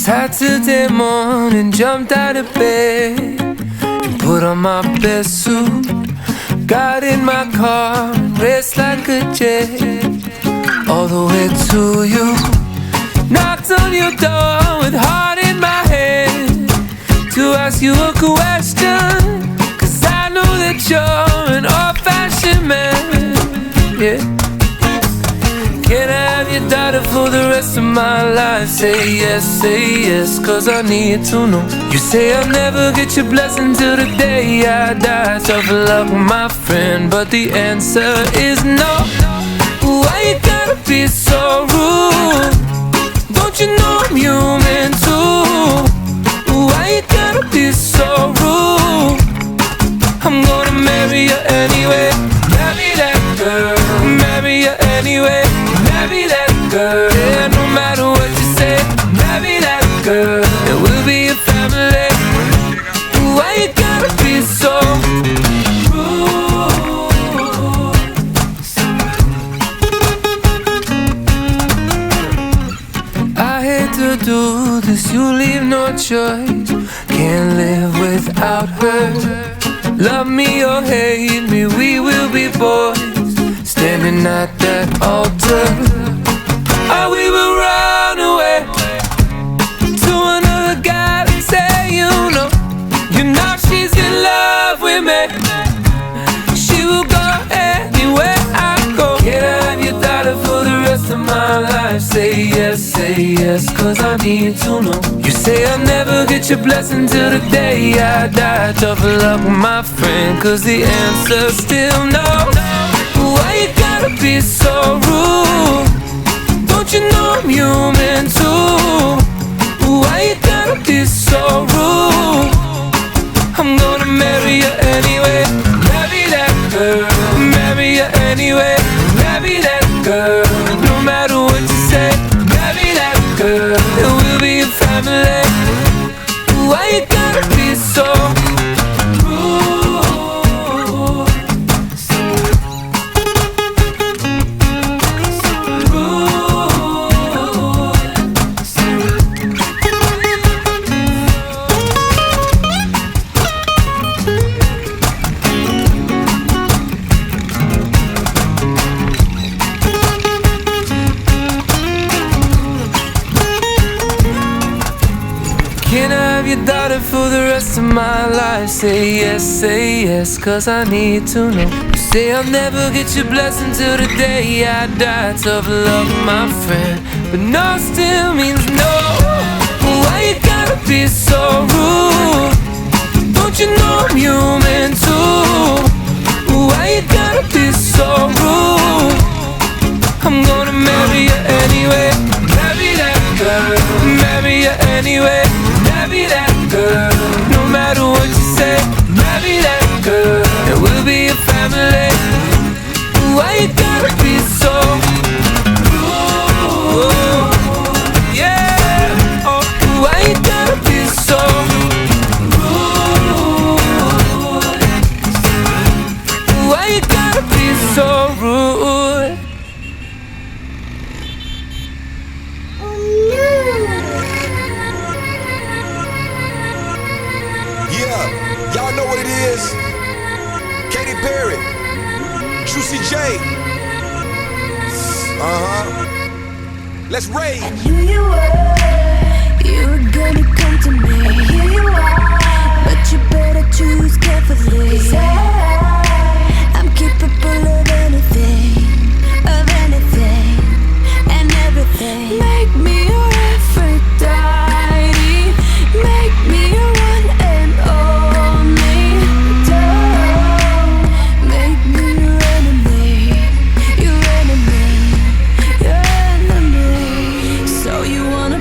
Saturday morning, jumped out of bed and put on my best suit. Got in my car and raced like a jet all the way to you. Knocked on your door with heart in my head to ask you a question, 'cause I know that you're an old-fashioned man, yeah. Can I have your daughter for the rest of my life? Say yes, 'cause I need to know. You say I'll never get your blessing till the day I die. Tough luck, my friend, but the answer is no. Why you gotta be so rude? Don't you know I'm human too? Why you gotta be so rude? I'm gonna marry you anyway. Marry that girl. Marry you anyway. Marry that girl. Yeah, no matter what you say. Marry that girl. And we'll be a family. Why you gotta be so rude? I hate to do this, you leave no choice. Can't live without her. Love me or hate me, we will be boys, standing at that altar. Or we will run away to another guy and say, you know she's in love with me. She will go anywhere I go. Can I have your daughter for the rest of my life? Say yes, 'cause I need to know. You say I'll never get your blessing till the day I die. Tough luck, my friend, 'cause the answer's still no. Why you gotta be so rude? Don't you know I'm human too? Why you gotta be so rude? I'm gonna marry you anyway. Marry that girl. Marry you anyway. Marry that girl. No matter what you say. Marry that girl. And we'll be a family. Why you gotta be so rude? Can I have your daughter for the rest of my life? Say yes, 'cause I need to know. You say I'll never get your blessing till the day I die. Tough love, my friend, but no still means no. Why you gotta be so rude? Don't you know I'm human too? Why you gotta be so rude? I'm gonna marry you anyway. Marry that girl. Marry you anyway. Marry that girl. No matter what you say. Marry that girl. And we'll be a family. Why you gotta be so rude? Yeah. Oh, why you gotta be so rude? Why you gotta be so rude? Y'all know what it is. Katy Perry, Juicy J. Let's rage. I knew you were gonna come to me. Here you are, but you better choose carefully. 'Cause I'm capable of anything, and everything. Make me your Aphrodite. Make me your one and only. Don't make me your enemy, your enemy, your enemy. So you wanna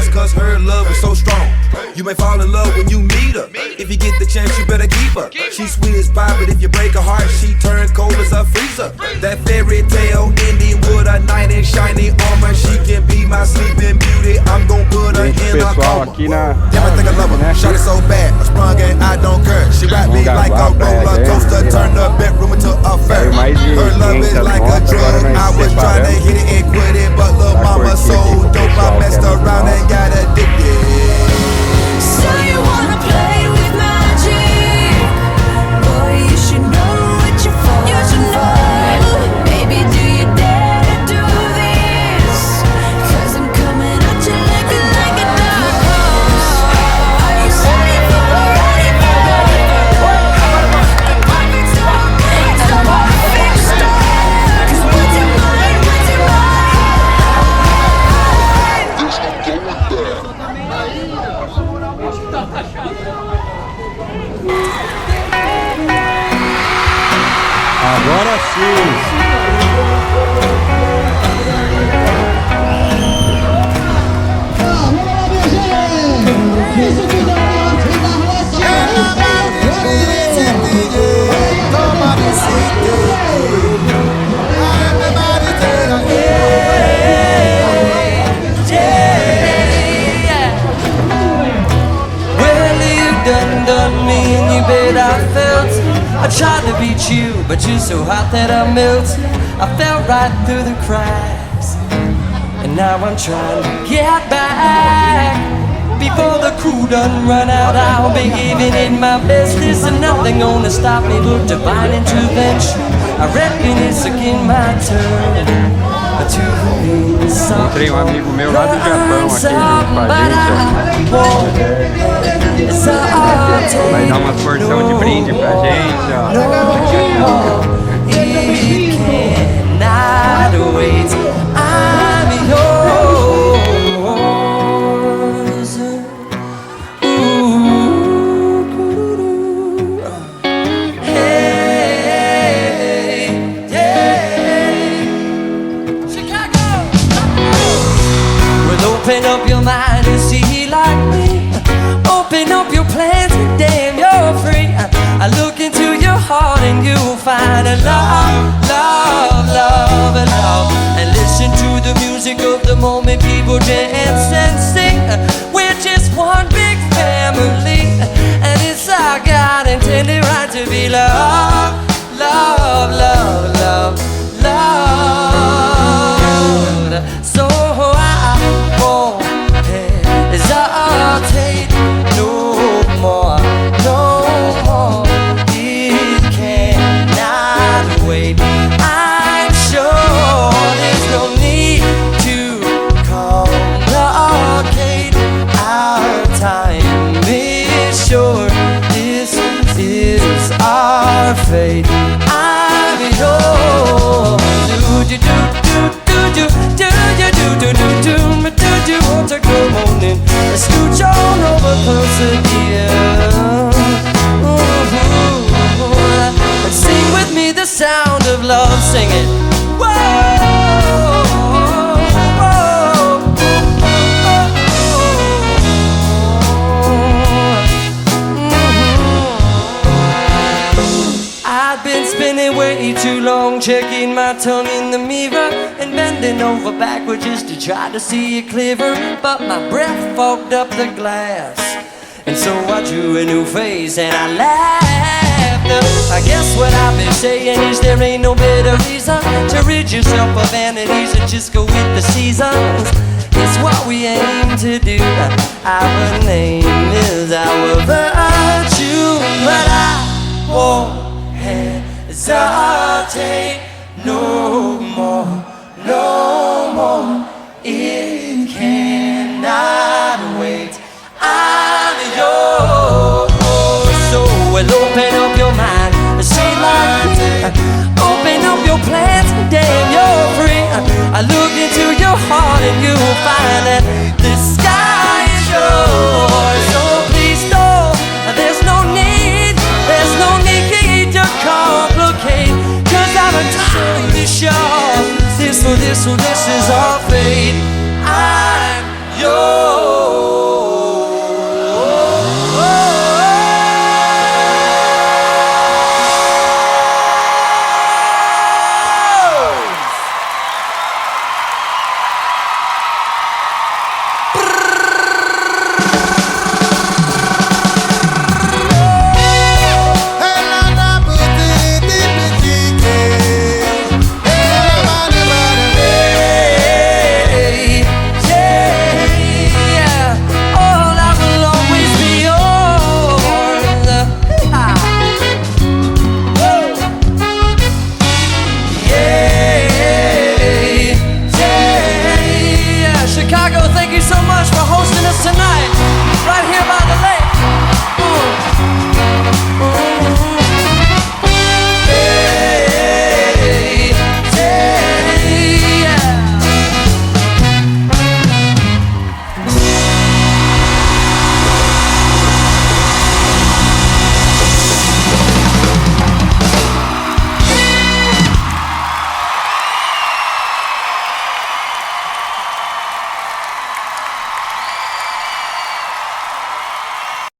just cause her love is so strong. You may fall in love when you meet her. If you get the chance, you better keep her. She's sweet as pie, but if you break her heart, she turns cold as a freezer. That fairy tale ending with a knight in shiny armor. She can be my sleeping beauty. I'm gon' put her in a coma. Damn, I think I love her. Shot it so bad, I sprung and I don't care. She rap me like a roller coaster, turn the bedroom into a fair. Her love is like a drug. I was trying to hit it and quit it, but lil' mama so dope, I messed around and got addicted. So you wanna play with magic? Boy, you should know what you're for. You should know. Baby, do you dare to do this? 'Cause I'm coming at you like a dark horse. Are you ready for the perfect storm? It's the perfect storm. 'Cause what's your mind? What's your Agora sim! I tried to beat you, but you're so hot that I melt. I fell right through the cracks, and now I'm trying to get back. Before the crew done run out, I'll be giving it my best. There's nothing gonna stop me but divine intervention. I reckon it's again my turn to be something. Encontrei amigo meu lá do Japão aqui junto com a gente, ó. Vai dar uma porção de brinde pra gente, ó. It cannot wait. I'm yours. Hey, yeah. Chicago. Well, open up your mind and see like me. Open up your plans and damn, you're free. I look into your heart and you'll find a love, love, love, and love. And listen to the music of the moment, people dance and sing. We're just one big family, and it's our God intended right to be love, love, love, love, love. So I won't hesitate no more, no more. It cannot wait. I'm sure there's no need to complicate. Our time is short. This is our fate. I'm yours. Do do do do do do do do do do do do do want to come on in? Scooch on over closer, dear. And sing with me the sound of love. Sing it. Whoa, whoa, I've been spinning way too long, checking my tongue in the mirror and bending over backwards just to try to see it clearer. But my breath fogged up the glass, and so I drew a new face and I laughed. I guess what I've been saying is there ain't no better reason to rid yourself of vanities and just go with the seasons. It's what we aim to do. Our name is our virtue, but I won't hesitate no more, no more. It cannot wait. I'm yours. So well, open up your mind and say like open up your plans and damn, you're free. I look into your heart and you'll find that the sky